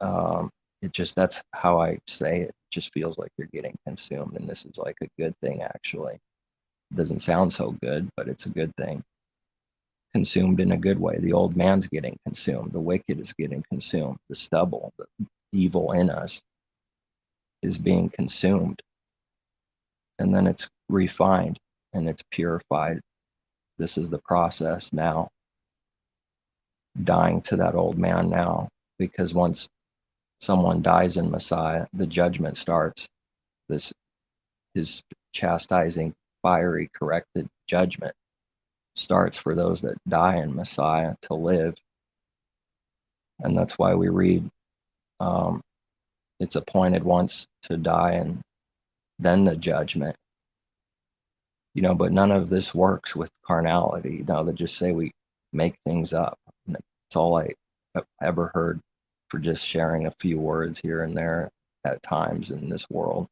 that's how I say it. It just feels like you're getting consumed, and this is like a good thing, actually. It doesn't sound so good, but it's a good thing. Consumed in a good way. The old man's getting consumed. The wicked is getting consumed. The stubble, the evil in us is being consumed. And then it's refined and it's purified. This is the process now. Dying to that old man now, because once someone dies in Messiah, the judgment starts. His chastising, fiery, corrected judgment starts for those that die in Messiah to live. And that's why we read, it's appointed once to die and then the judgment. But none of this works with carnality. They just say we make things up. And it's all I have ever heard for just sharing a few words here and there at times in this world,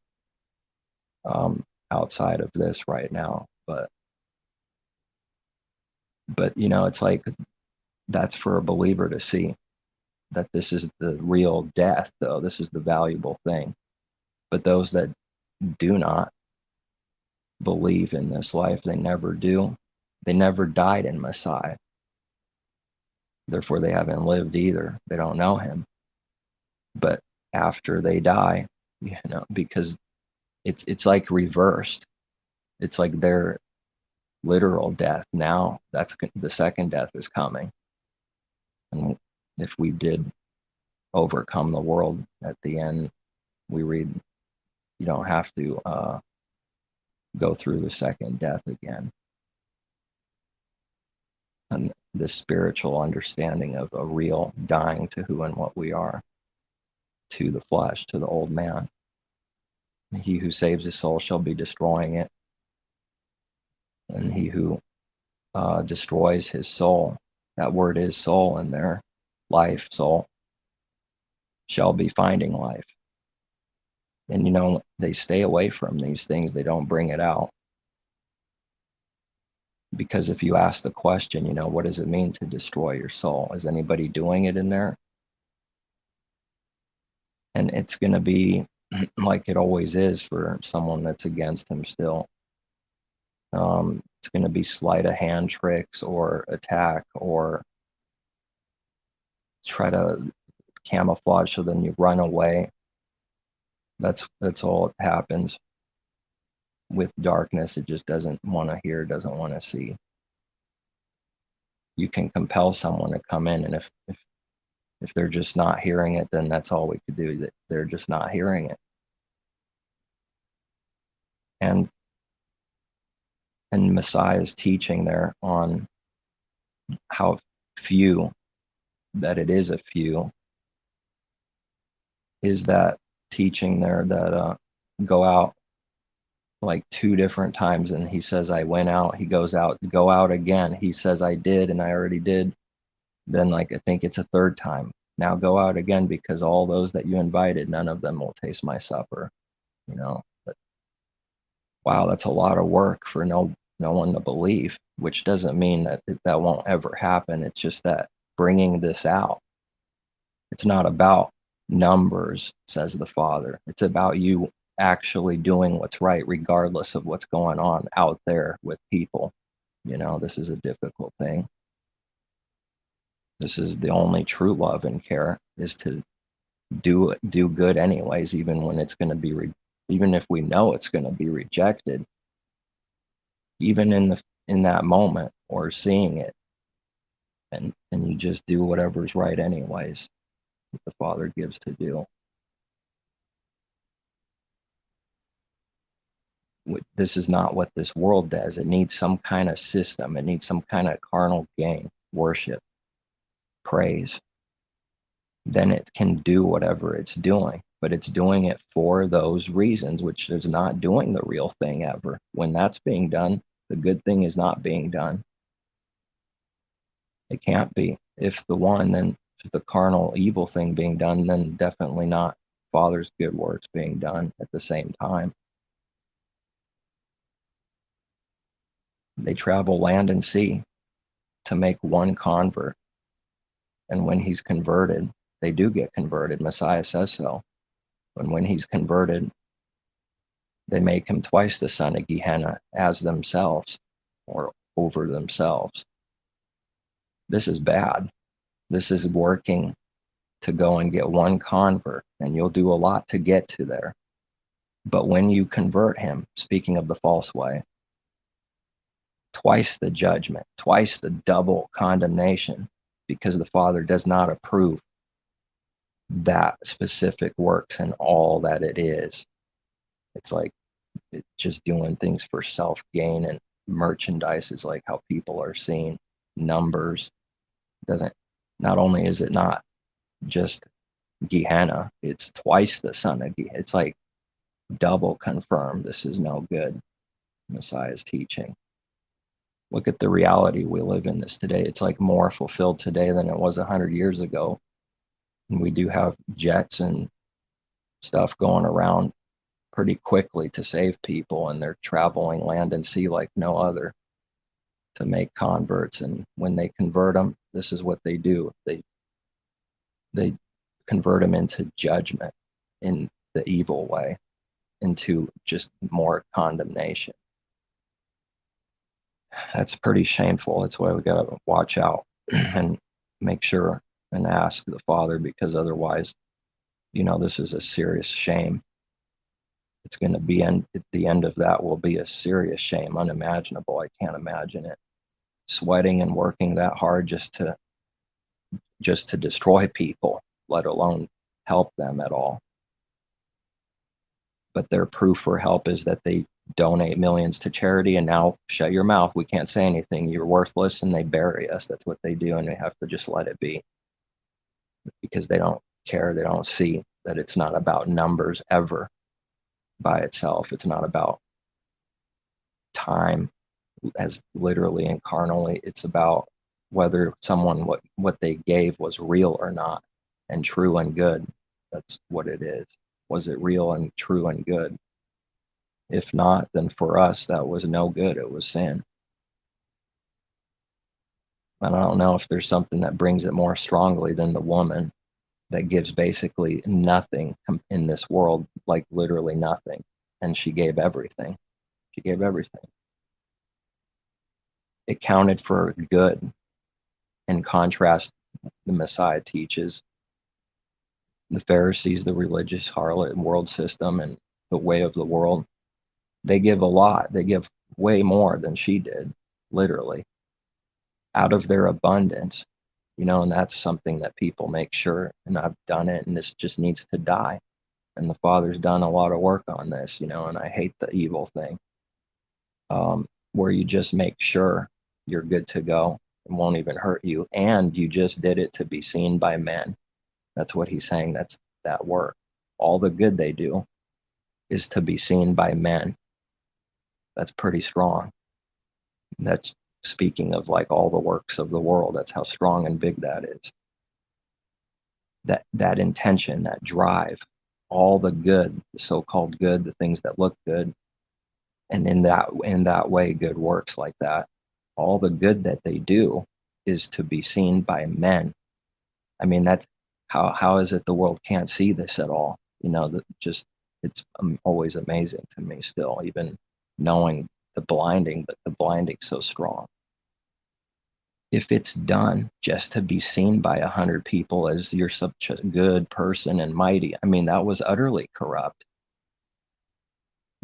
outside of this right now. But it's like, that's for a believer to see, that this is the real death, though. This is the valuable thing. But those that do not believe in this life, they never do. They never died in Messiah. Therefore, they haven't lived either. They don't know him. But after they die, because it's like reversed. It's like their literal death. Now that's the second death is coming. And if we did overcome the world at the end, we read, you don't have to go through the second death again. And the spiritual understanding of a real dying to who and what we are, to the flesh, to the old man. He who saves his soul shall be destroying it. And he who destroys his soul, that word is soul in there, life, soul, shall be finding life. And they stay away from these things. They don't bring it out. Because if you ask the question, what does it mean to destroy your soul? Is anybody doing it in there? And it's going to be like it always is for someone that's against him still. It's going to be sleight of hand tricks or attack or try to camouflage so then you run away. That's all it happens with darkness. It just doesn't want to hear, doesn't want to see. You can compel someone to come in, and if they're just not hearing it, then that's all we could do. That they're just not hearing it. And Messiah's teaching there on how few, that it is a few, is that teaching there that go out like 2 different times, and he says, I went out. He goes out, go out again. He says, I did, and I already did. Then I think it's a 3rd time. Now go out again, because all those that you invited, none of them will taste my supper. But, wow, that's a lot of work for no one to believe, which doesn't mean that won't ever happen. It's just that bringing this out. It's not about numbers, says the Father. It's about you actually doing what's right, regardless of what's going on out there with people. This is a difficult thing. This is the only true love and care, is to do good anyways, even when it's going to be even if we know it's going to be rejected, even in that moment, or seeing it, and you just do whatever's right anyways, that the Father gives to do. This is not what this world does. It needs some kind of system. It needs some kind of carnal gain, worship, praise. Then it can do whatever it's doing, but it's doing it for those reasons, which is not doing the real thing ever. When that's being done, the good thing is not being done. It can't be. If the carnal evil thing being done, then definitely not Father's good works being done at the same time. They travel land and sea to make one convert. And when he's converted, they do get converted. Messiah says so. And when he's converted, they make him twice the son of Gehenna as themselves, or over themselves. This is bad. This is working to go and get one convert, and you'll do a lot to get to there. But when you convert him, speaking of the false way, twice the judgment, twice the double condemnation, because the Father does not approve that specific works and all that it is. It's like it's just doing things for self-gain, and merchandise is like how people are seeing numbers. Not only is it not just Gehenna, it's twice the son of Gehenna. It's like double confirmed. This is no good. Messiah's teaching. Look at the reality we live in this today. It's like more fulfilled today than it was 100 years ago. And we do have jets and stuff going around pretty quickly to save people, and they're traveling land and sea like no other to make converts. And when they convert them, this is what they do. They convert them into judgment in the evil way, into just more condemnation. That's pretty shameful. That's why we got to watch out and make sure and ask the Father, because otherwise, this is a serious shame. It's going to be, at the end of that will be a serious shame, unimaginable. I can't imagine it. Sweating and working that hard just to destroy people, let alone help them at all. But their proof for help is that they donate millions to charity, and now shut your mouth. We can't say anything. You're worthless, and they bury us. That's what they do, and we have to just let it be, because they don't care. They don't see that it's not about numbers ever by itself. It's not about time as literally and carnally. It's about whether someone, what they gave was real or not, and true and good. That's what it is. Was it real and true and good? If not, then for us, that was no good. It was sin. And I don't know if there's something that brings it more strongly than the woman that gives basically nothing in this world, like literally nothing. And she gave everything. She gave everything. It counted for good. In contrast, the Messiah teaches the Pharisees, the religious harlot world system, and the way of the world, they give a lot. They give way more than she did, literally, out of their abundance, and that's something that people make sure, and I've done it, and this just needs to die. And the Father's done a lot of work on this, and I hate the evil thing, where you just make sure you're good to go and won't even hurt you, and you just did it to be seen by men. That's what he's saying. That's that work. All the good they do is to be seen by men. That's pretty strong. That's speaking of like all the works of the world. That's how strong and big that is. That intention, that drive, all the good, the so-called good, the things that look good, and in that way, good works like that. All the good that they do is to be seen by men. I mean, that's how is it the world can't see this at all? It's always amazing to me still, even knowing the blinding, but the blinding's so strong. if it's done just to be seen by 100 people as you're such a good person and mighty, I mean, that was utterly corrupt.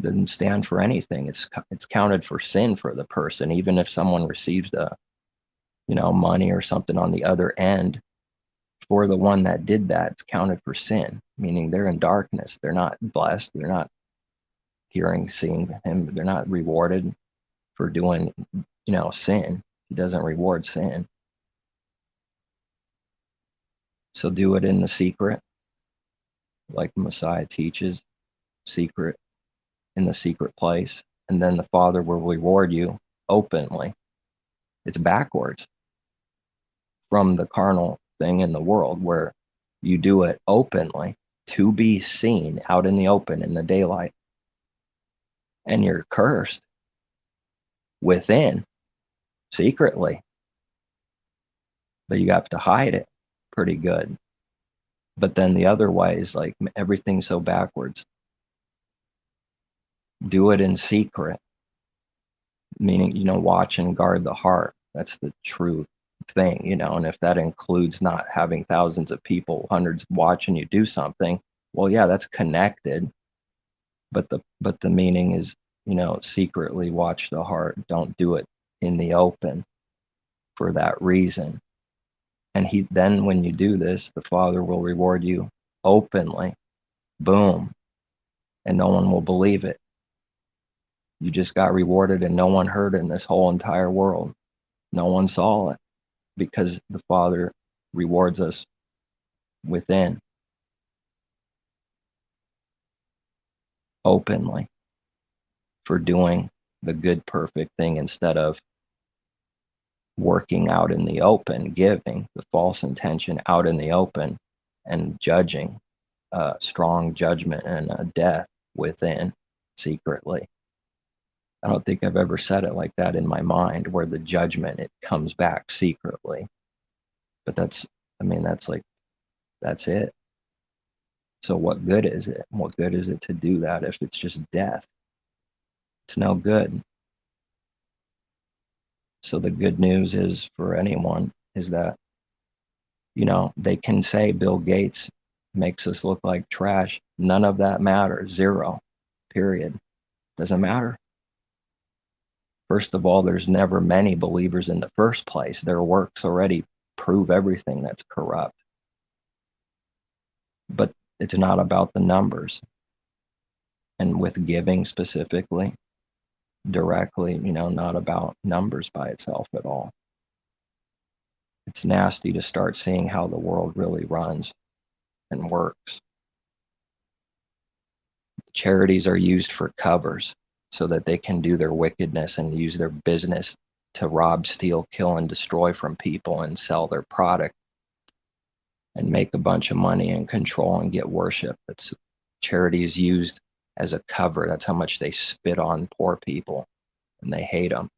Doesn't stand for anything. It's counted for sin for the person, even if someone receives the money or something on the other end. For the one that did that, it's counted for sin, meaning they're in darkness. They're not blessed. They're not seeing him. They're not rewarded for doing, sin. He doesn't reward sin. So do it in the secret, like the Messiah teaches, secret, in the secret place, and then the Father will reward you openly. It's backwards from the carnal thing in the world where you do it openly to be seen out in the open in the daylight, and you're cursed within secretly, but you have to hide it pretty good. But then the other way is like everything's so backwards. Do it in secret, meaning, watch and guard the heart. That's the true thing, and if that includes not having thousands of people, hundreds watching you do something, well, yeah, that's connected. But the meaning is, secretly watch the heart. Don't do it in the open for that reason. And then when you do this, the Father will reward you openly. Boom. And no one will believe it. You just got rewarded and no one heard it in this whole entire world. No one saw it because the Father rewards us within openly for doing the good, perfect thing instead of working out in the open, giving the false intention out in the open and judging, strong judgment and a death within secretly. I don't think I've ever said it like that in my mind, where the judgment, it comes back secretly. But that's it. So what good is it? What good is it to do that if it's just death? It's no good. So the good news is for anyone is that, they can say Bill Gates makes us look like trash. None of that matters. Zero. Period. Doesn't matter. First of all, there's never many believers in the first place. Their works already prove everything that's corrupt. But it's not about the numbers. And with giving specifically, directly, not about numbers by itself at all. It's nasty to start seeing how the world really runs and works. Charities are used for covers so that they can do their wickedness and use their business to rob, steal, kill, and destroy from people and sell their product and make a bunch of money and control and get worship. Charity is used as a cover. That's how much they spit on poor people and they hate them.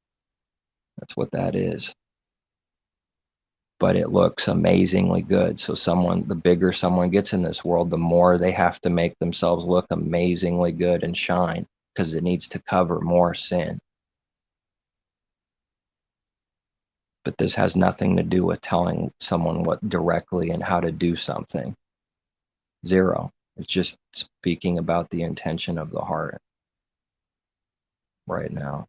That's what that is. But it looks amazingly good. So the bigger someone gets in this world, the more they have to make themselves look amazingly good and shine, because it needs to cover more sin. But this has nothing to do with telling someone what directly and how to do something. Zero. It's just speaking about the intention of the heart right now.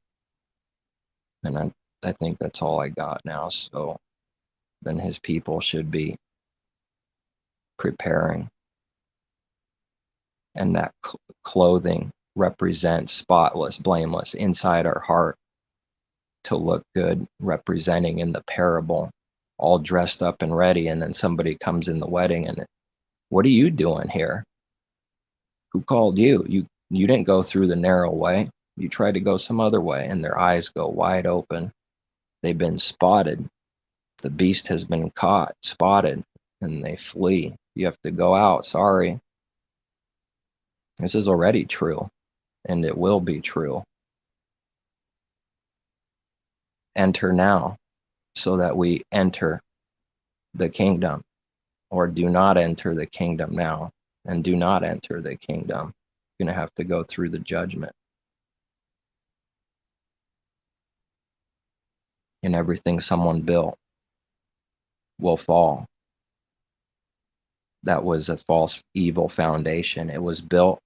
And I think that's all I got now. So then his people should be preparing. And that clothing represents spotless, blameless inside our heart to look good, representing in the parable, all dressed up and ready. And then somebody comes in the wedding and, what are you doing here? Who called you? You didn't go through the narrow way. You tried to go some other way. And their eyes go wide open. They've been spotted. The beast has been caught, spotted, and they flee. You have to go out. Sorry. This is already true, and it will be true. Enter now, so that we enter the kingdom, or do not enter the kingdom now, and do not enter the kingdom. You're going to have to go through the judgment. In everything someone built, will fall. That was a false, evil foundation. It was built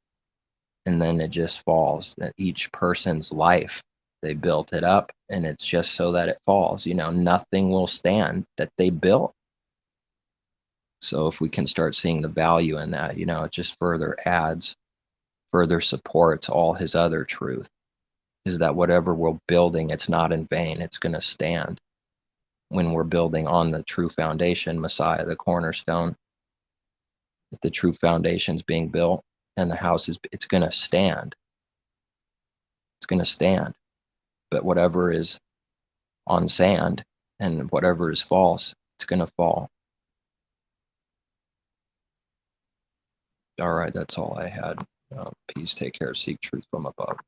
and then it just falls. That each person's life, they built it up and it's just so that it falls. Nothing will stand that they built. So if we can start seeing the value in that, it just further adds, further supports all his other truth, is that whatever we're building, it's not in vain. It's going to stand when we're building on the true foundation, Messiah, the cornerstone. If the true foundation's being built and the house it's going to stand. It's going to stand. But whatever is on sand and whatever is false, it's going to fall. All right, that's all I had. Peace, take care, seek truth from above.